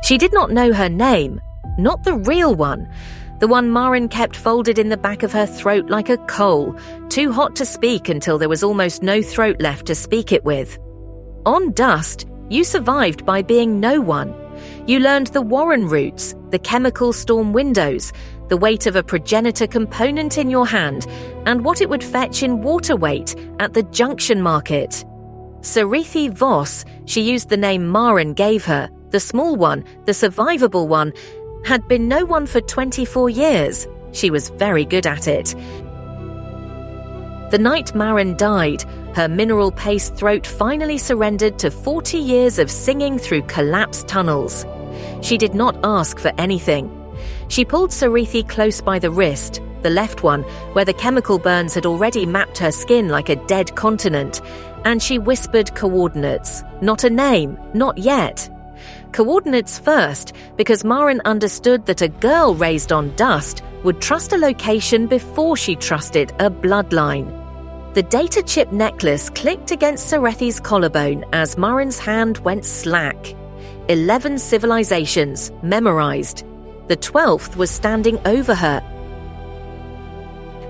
She did not know her name, not the real one, the one Maren kept folded in the back of her throat like a coal, too hot to speak until there was almost no throat left to speak it with. On Dust, you survived by being no one. You learned the Warren routes, the chemical storm windows, the weight of a progenitor component in your hand, and what it would fetch in water weight at the junction market. Serethi Voss, she used the name Maren gave her, the small one, the survivable one, had been no one for 24 years. She was very good at it. The night Maren died, her mineral-paced throat finally surrendered to 40 years of singing through collapsed tunnels. She did not ask for anything. She pulled Serethi close by the wrist, the left one, where the chemical burns had already mapped her skin like a dead continent, and she whispered coordinates. Not a name, not yet. Coordinates first, because Maren understood that a girl raised on Dust would trust a location before she trusted a bloodline. The data chip necklace clicked against Serethi's collarbone as Maren's hand went slack. 11 civilizations, memorized. The 12th was standing over her.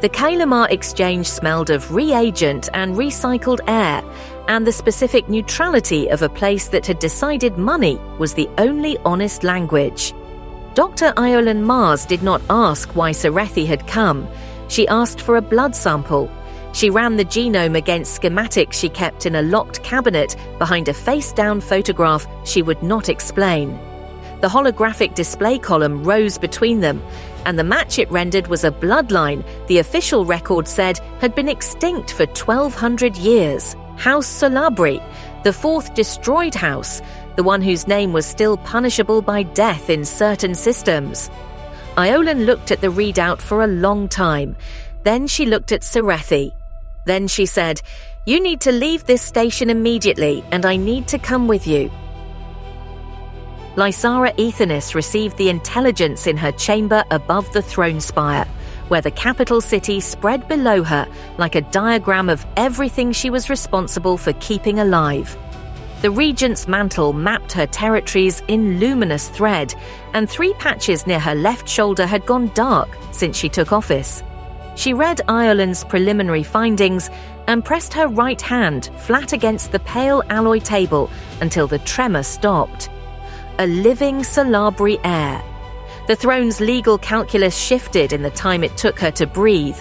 The Caelumar Exchange smelled of reagent and recycled air, and the specific neutrality of a place that had decided money was the only honest language. Dr. Iolan Mars did not ask why Serethi had come. She asked for a blood sample. She ran the genome against schematics she kept in a locked cabinet behind a face-down photograph she would not explain. The holographic display column rose between them, and the match it rendered was a bloodline the official record said had been extinct for 1,200 years. House Solabri, the fourth destroyed house, the one whose name was still punishable by death in certain systems. Iolan looked at the readout for a long time. Then she looked at Serethi. Then she said, "You need to leave this station immediately, and I need to come with you." Lysara Aethenis received the intelligence in her chamber above the throne spire, where the capital city spread below her like a diagram of everything she was responsible for keeping alive. The regent's mantle mapped her territories in luminous thread, and 3 patches near her left shoulder had gone dark since she took office. She read Iolan's preliminary findings and pressed her right hand flat against the pale alloy table until the tremor stopped. A living Solabri heir. The throne's legal calculus shifted in the time it took her to breathe.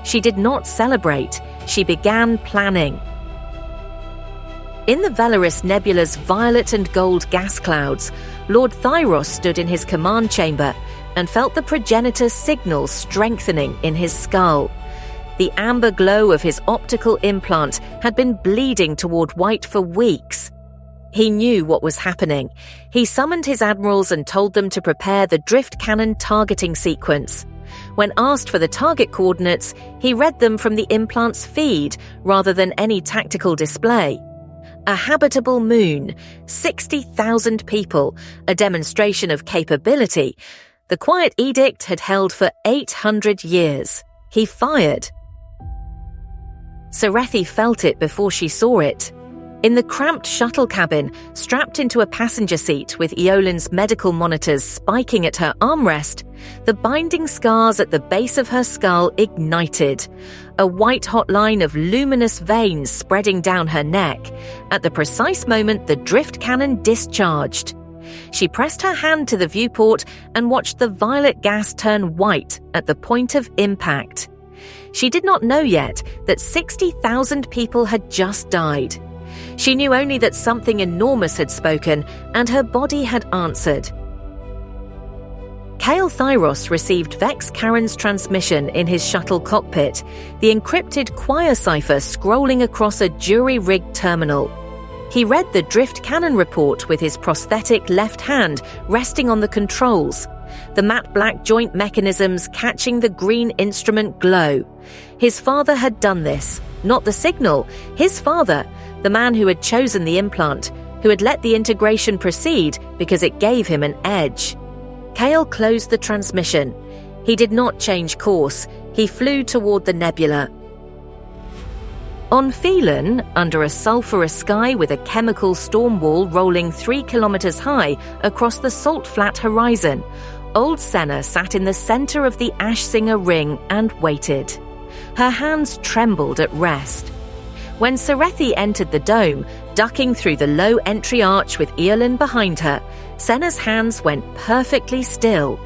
She did not celebrate. She began planning. In the Velaris Nebula's violet and gold gas clouds, Lord Thyros stood in his command chamber and felt the Progenitor's signal strengthening in his skull. The amber glow of his optical implant had been bleeding toward white for weeks. He knew what was happening. He summoned his admirals and told them to prepare the drift cannon targeting sequence. When asked for the target coordinates, he read them from the implant's feed rather than any tactical display. A habitable moon, 60,000 people, a demonstration of capability. The quiet edict had held for 800 years. He fired. Serethi felt it before she saw it. In the cramped shuttle cabin, strapped into a passenger seat with Iolan's medical monitors spiking at her armrest, the binding scars at the base of her skull ignited. A white-hot line of luminous veins spreading down her neck, at the precise moment the drift cannon discharged. She pressed her hand to the viewport and watched the violet gas turn white at the point of impact. She did not know yet that 60,000 people had just died. She knew only that something enormous had spoken, and her body had answered. Cael Thyros received Vex Karen's transmission in his shuttle cockpit, the encrypted choir cipher scrolling across a jury-rigged terminal. He read the drift cannon report with his prosthetic left hand resting on the controls, the matte black joint mechanisms catching the green instrument glow. His father had done this, not the signal, his father, the man who had chosen the implant, who had let the integration proceed because it gave him an edge. Cael closed the transmission. He did not change course. He flew toward the nebula. On Phelan, under a sulphurous sky with a chemical storm wall rolling 3 kilometers high across the salt-flat horizon, old Senna sat in the center of the Ashsinger ring and waited. Her hands trembled at rest. When Serethi entered the dome, ducking through the low entry arch with Eolin behind her, Senna's hands went perfectly still.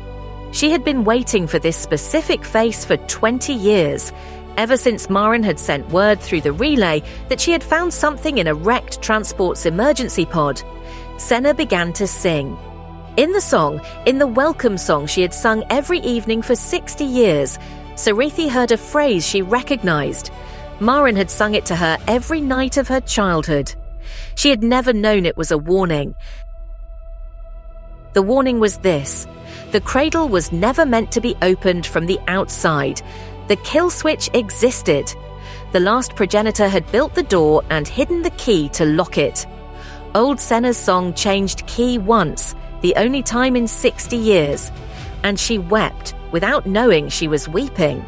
She had been waiting for this specific face for 20 years, ever since Maren had sent word through the relay that she had found something in a wrecked transport's emergency pod. Senna began to sing. In the welcome song she had sung every evening for 60 years, Serethi heard a phrase she recognized. Maren had sung it to her every night of her childhood. She had never known it was a warning. The warning was this: the cradle was never meant to be opened from the outside. The kill switch existed. The last progenitor had built the door and hidden the key to lock it. Old Senna's song changed key once, the only time in 60 years, and she wept without knowing she was weeping.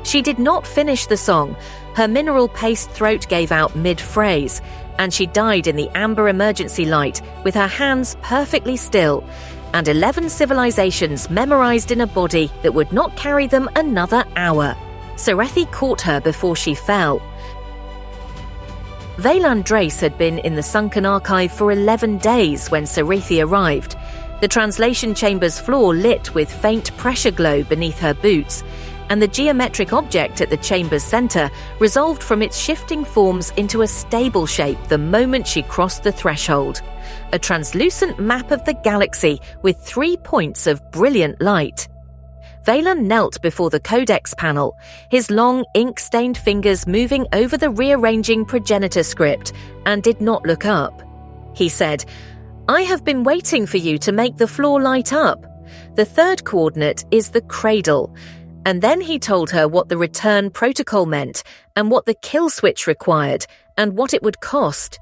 She did not finish the song. Her mineral paste throat gave out mid-phrase, and she died in the amber emergency light with her hands perfectly still, and 11 civilizations memorized in a body that would not carry them another hour. Serethi caught her before she fell. Valan Drace had been in the sunken archive for 11 days when Serethi arrived. The translation chamber's floor lit with faint pressure glow beneath her boots, and the geometric object at the chamber's center resolved from its shifting forms into a stable shape the moment she crossed the threshold. A translucent map of the galaxy with 3 points of brilliant light. Valan knelt before the codex panel, his long, ink-stained fingers moving over the rearranging progenitor script, and did not look up. He said, "I have been waiting for you to make the floor light up. The third coordinate is the cradle." And then he told her what the return protocol meant, and what the kill switch required, and what it would cost.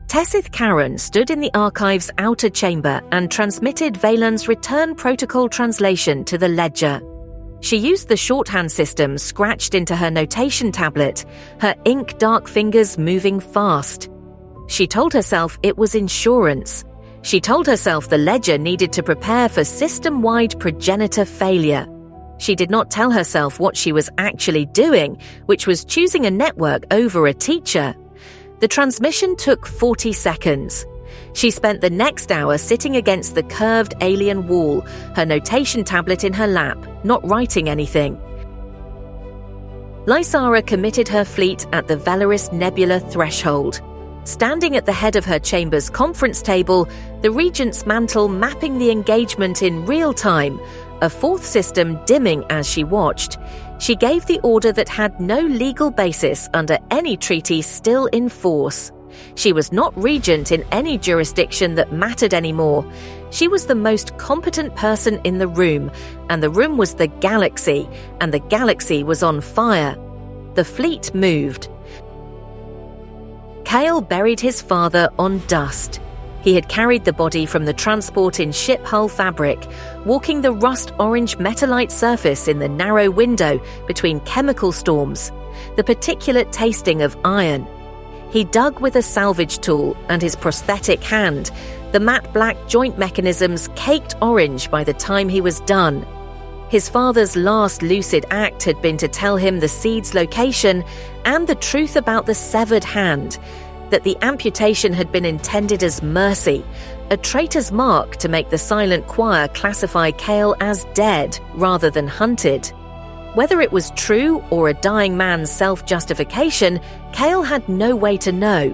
Tessith Karen stood in the archive's outer chamber and transmitted Valan's return protocol translation to the ledger. She used the shorthand system scratched into her notation tablet, her ink-dark fingers moving fast. She told herself it was insurance. She told herself the ledger needed to prepare for system-wide progenitor failure. She did not tell herself what she was actually doing, which was choosing a network over a teacher. The transmission took 40 seconds. She spent the next hour sitting against the curved alien wall, her notation tablet in her lap, not writing anything. Lysara committed her fleet at the Velaris Nebula threshold. Standing at the head of her chamber's conference table, the Regent's mantle mapping the engagement in real time, a fourth system dimming as she watched, she gave the order that had no legal basis under any treaty still in force. She was not regent in any jurisdiction that mattered anymore. She was the most competent person in the room, and the room was the galaxy, and the galaxy was on fire. The fleet moved. Cael buried his father on dust. He had carried the body from the transport in ship hull fabric, walking the rust-orange metallite surface in the narrow window between chemical storms, the particulate tasting of iron. He dug with a salvage tool and his prosthetic hand, the matte black joint mechanisms caked orange by the time he was done. His father's last lucid act had been to tell him the seed's location and the truth about the severed hand, that the amputation had been intended as mercy, a traitor's mark to make the silent choir classify Cael as dead rather than hunted. Whether it was true or a dying man's self-justification, Cael had no way to know.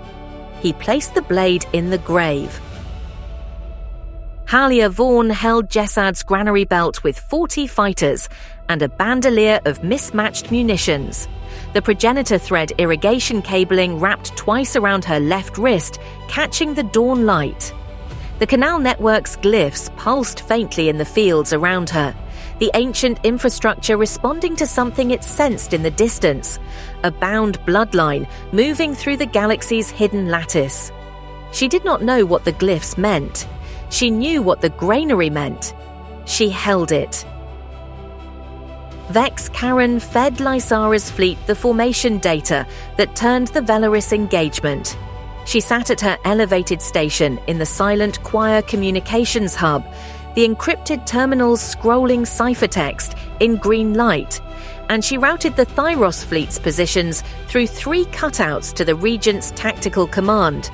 He placed the blade in the grave. Halia Vaughn held Jessad's granary belt with 40 fighters and a bandolier of mismatched munitions. The progenitor thread irrigation cabling wrapped twice around her left wrist, catching the dawn light. The canal network's glyphs pulsed faintly in the fields around her, the ancient infrastructure responding to something it sensed in the distance, a bound bloodline moving through the galaxy's hidden lattice. She did not know what the glyphs meant. She knew what the granary meant. She held it. Vex Karen fed Lysara's fleet the formation data that turned the Velaris engagement. She sat at her elevated station in the silent choir communications hub, the encrypted terminal's scrolling ciphertext in green light, and she routed the Thyros fleet's positions through 3 cutouts to the Regent's tactical command.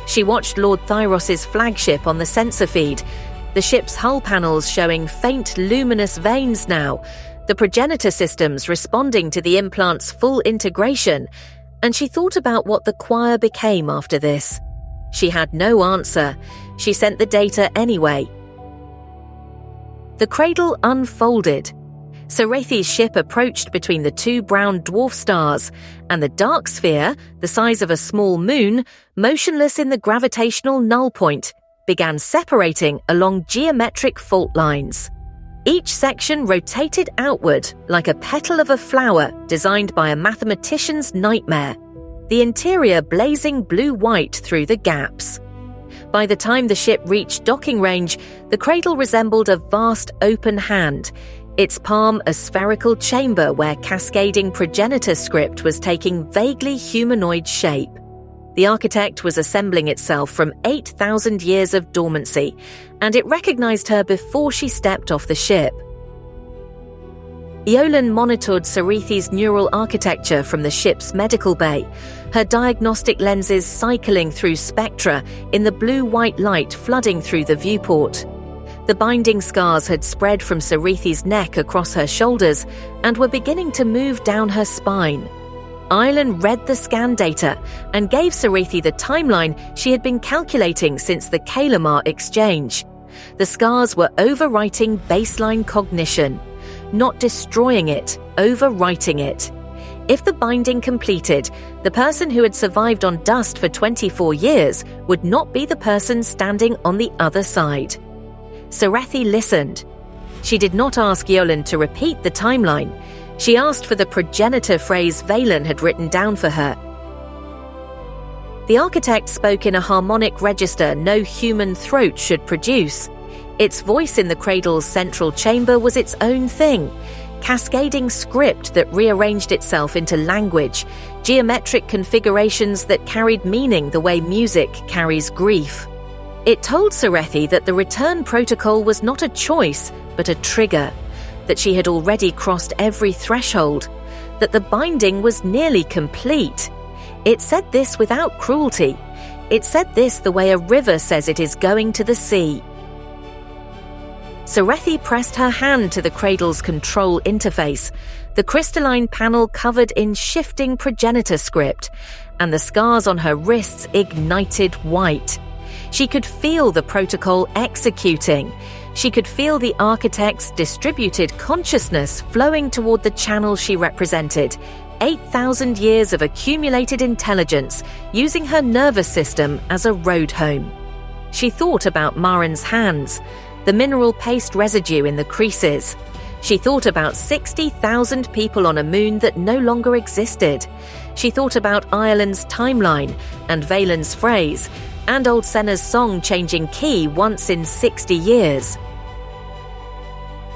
She watched Lord Thyros's flagship on the sensor feed, the ship's hull panels showing faint luminous veins now, the progenitor systems responding to the implant's full integration, and she thought about what the choir became after this. She had no answer. She sent the data anyway. The cradle unfolded. Serethi's ship approached between the 2 brown dwarf stars, and the dark sphere, the size of a small moon, motionless in the gravitational null point, began separating along geometric fault lines. Each section rotated outward like a petal of a flower designed by a mathematician's nightmare, the interior blazing blue-white through the gaps. By the time the ship reached docking range, the cradle resembled a vast open hand, its palm a spherical chamber where cascading progenitor script was taking vaguely humanoid shape. The architect was assembling itself from 8,000 years of dormancy, and it recognized her before she stepped off the ship. Eolan monitored Serethi's neural architecture from the ship's medical bay, her diagnostic lenses cycling through spectra in the blue-white light flooding through the viewport. The binding scars had spread from Serethi's neck across her shoulders and were beginning to move down her spine. Ireland read the scan data and gave Serethi the timeline she had been calculating since the Caelumar Exchange. The scars were overwriting baseline cognition, not destroying it, overwriting it. If the binding completed, the person who had survived on dust for 24 years would not be the person standing on the other side. Serethi listened. She did not ask Eolan to repeat the timeline. She asked for the progenitor phrase Vaylin had written down for her. The architect spoke in a harmonic register no human throat should produce. Its voice in the cradle's central chamber was its own thing, cascading script that rearranged itself into language, geometric configurations that carried meaning the way music carries grief. It told Serethi that the return protocol was not a choice, but a trigger, that she had already crossed every threshold, that the binding was nearly complete. It said this without cruelty. It said this the way a river says it is going to the sea. Serethi pressed her hand to the cradle's control interface, the crystalline panel covered in shifting progenitor script, and the scars on her wrists ignited white. She could feel the protocol executing. She could feel the architect's distributed consciousness flowing toward the channel she represented, 8,000 years of accumulated intelligence, using her nervous system as a road home. She thought about Marin's hands, the mineral paste residue in the creases. She thought about 60,000 people on a moon that no longer existed. She thought about Ireland's timeline and Vaylin's phrase, and old Senna's song changing key once in 60 years.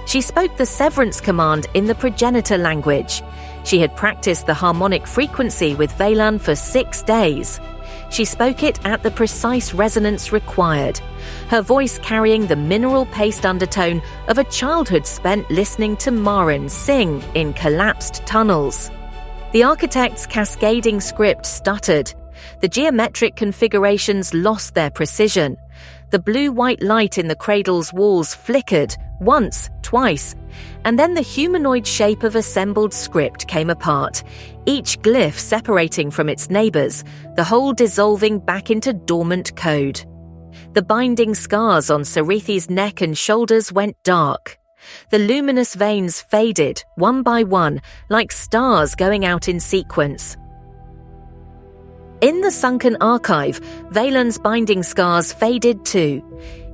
She spoke the severance command in the progenitor language. She had practiced the harmonic frequency with Vaylan for 6 days. She spoke it at the precise resonance required, her voice carrying the mineral paste undertone of a childhood spent listening to Marin sing in collapsed tunnels. The architect's cascading script stuttered. The geometric configurations lost their precision. The blue-white light in the cradle's walls flickered, once, twice, and then the humanoid shape of assembled script came apart, each glyph separating from its neighbors, the whole dissolving back into dormant code. The binding scars on Serethi's neck and shoulders went dark. The luminous veins faded, one by one, like stars going out in sequence. In the sunken archive, Vaylin's binding scars faded too.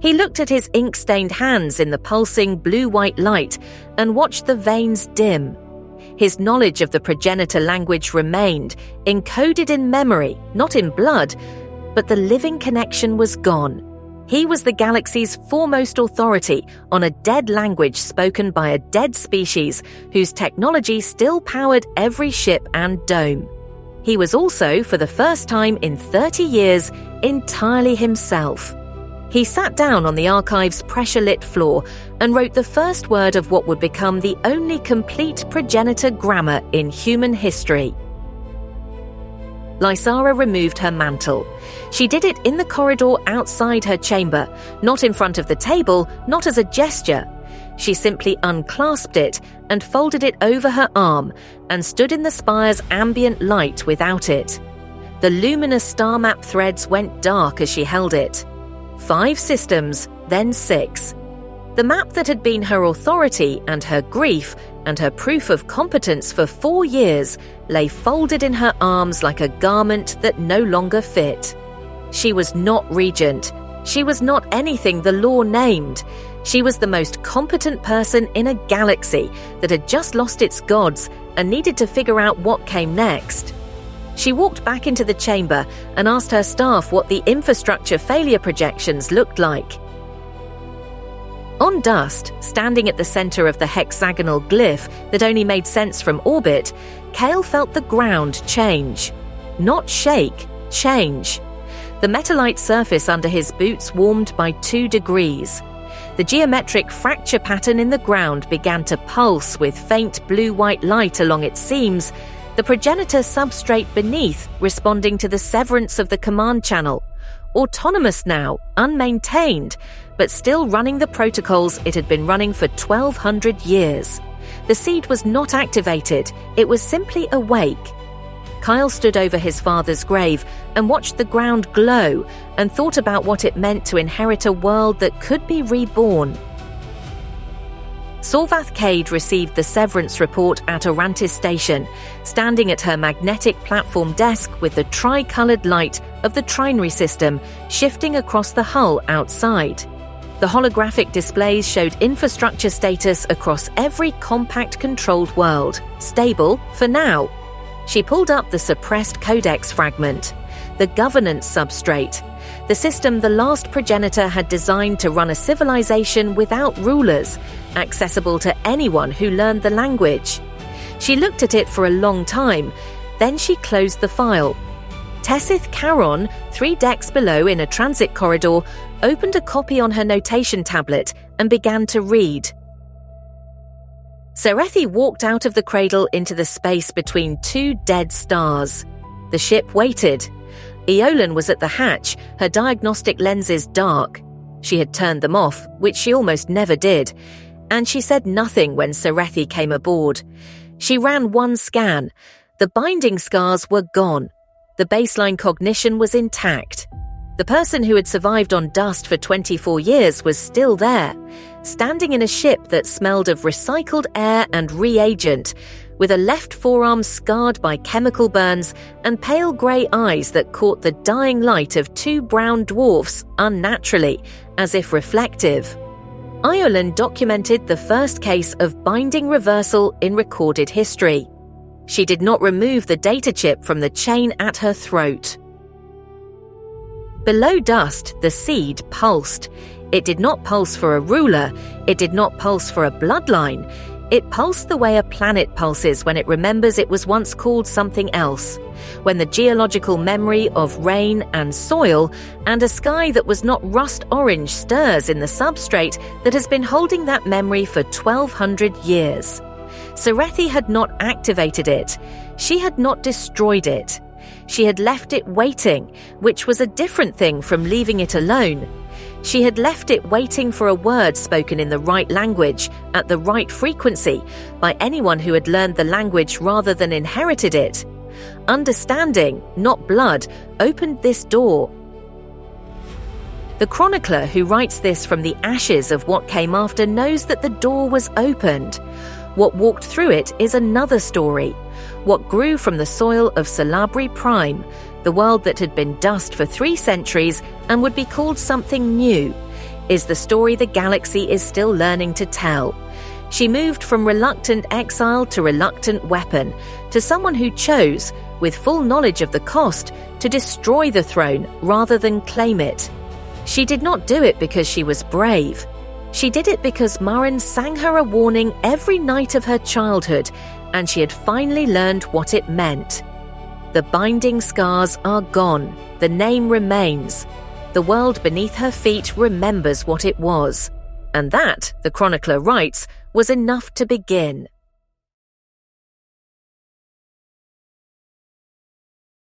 He looked at his ink-stained hands in the pulsing blue-white light and watched the veins dim. His knowledge of the progenitor language remained, encoded in memory, not in blood, but the living connection was gone. He was the galaxy's foremost authority on a dead language spoken by a dead species whose technology still powered every ship and dome. He was also, for the first time in 30 years, entirely himself. He sat down on the archive's pressure-lit floor and wrote the first word of what would become the only complete progenitor grammar in human history. Lysara removed her mantle. She did it in the corridor outside her chamber, not in front of the table, not as a gesture. She simply unclasped it and folded it over her arm and stood in the spire's ambient light without it. The luminous star map threads went dark as she held it. 5 systems, then 6. The map that had been her authority and her grief and her proof of competence for 4 years lay folded in her arms like a garment that no longer fit. She was not regent. She was not anything the law named. She was the most competent person in a galaxy that had just lost its gods and needed to figure out what came next. She walked back into the chamber and asked her staff what the infrastructure failure projections looked like. On Dust, standing at the center of the hexagonal glyph that only made sense from orbit, Cael felt the ground change. Not shake, change. The metallite surface under his boots warmed by 2 degrees. The geometric fracture pattern in the ground began to pulse with faint blue-white light along its seams, the progenitor substrate beneath responding to the severance of the command channel. Autonomous now, unmaintained, but still running the protocols it had been running for 1,200 years. The seed was not activated, it was simply awake. Cael stood over his father's grave and watched the ground glow and thought about what it meant to inherit a world that could be reborn. Sorvath Cade received the severance report at Orantis Station, standing at her magnetic platform desk with the tri-coloured light of the trinary system shifting across the hull outside. The holographic displays showed infrastructure status across every compact controlled world. Stable for now. She pulled up the suppressed codex fragment, the governance substrate, the system the last progenitor had designed to run a civilization without rulers, accessible to anyone who learned the language. She looked at it for a long time, then she closed the file. Tessith Caron, 3 decks below in a transit corridor, opened a copy on her notation tablet and began to read. Serethi walked out of the cradle into the space between 2 dead stars. The ship waited. Eolin was at the hatch, her diagnostic lenses dark. She had turned them off, which she almost never did, and she said nothing when Serethi came aboard. She ran 1 scan. The binding scars were gone. The baseline cognition was intact. The person who had survived on Dust for 24 years was still there, standing in a ship that smelled of recycled air and reagent, with a left forearm scarred by chemical burns and pale grey eyes that caught the dying light of 2 brown dwarfs unnaturally, as if reflective. Eolin documented the first case of binding reversal in recorded history. She did not remove the data chip from the chain at her throat. Below Dust, the seed pulsed. It did not pulse for a ruler. It did not pulse for a bloodline. It pulsed the way a planet pulses when it remembers it was once called something else, when the geological memory of rain and soil and a sky that was not rust orange stirs in the substrate that has been holding that memory for 1,200 years. Serethi had not activated it. She had not destroyed it. She had left it waiting, which was a different thing from leaving it alone. She had left it waiting for a word spoken in the right language, at the right frequency, by anyone who had learned the language rather than inherited it. Understanding, not blood, opened this door. The chronicler who writes this from the ashes of what came after knows that the door was opened. What walked through it is another story. What grew from the soil of Solabri Prime, the world that had been dust for 3 centuries and would be called something new, is the story the galaxy is still learning to tell. She moved from reluctant exile to reluctant weapon, to someone who chose, with full knowledge of the cost, to destroy the throne rather than claim it. She did not do it because she was brave. She did it because Murren sang her a warning every night of her childhood, and she had finally learned what it meant. The binding scars are gone. The name remains. The world beneath her feet remembers what it was. And that, the chronicler writes, was enough to begin.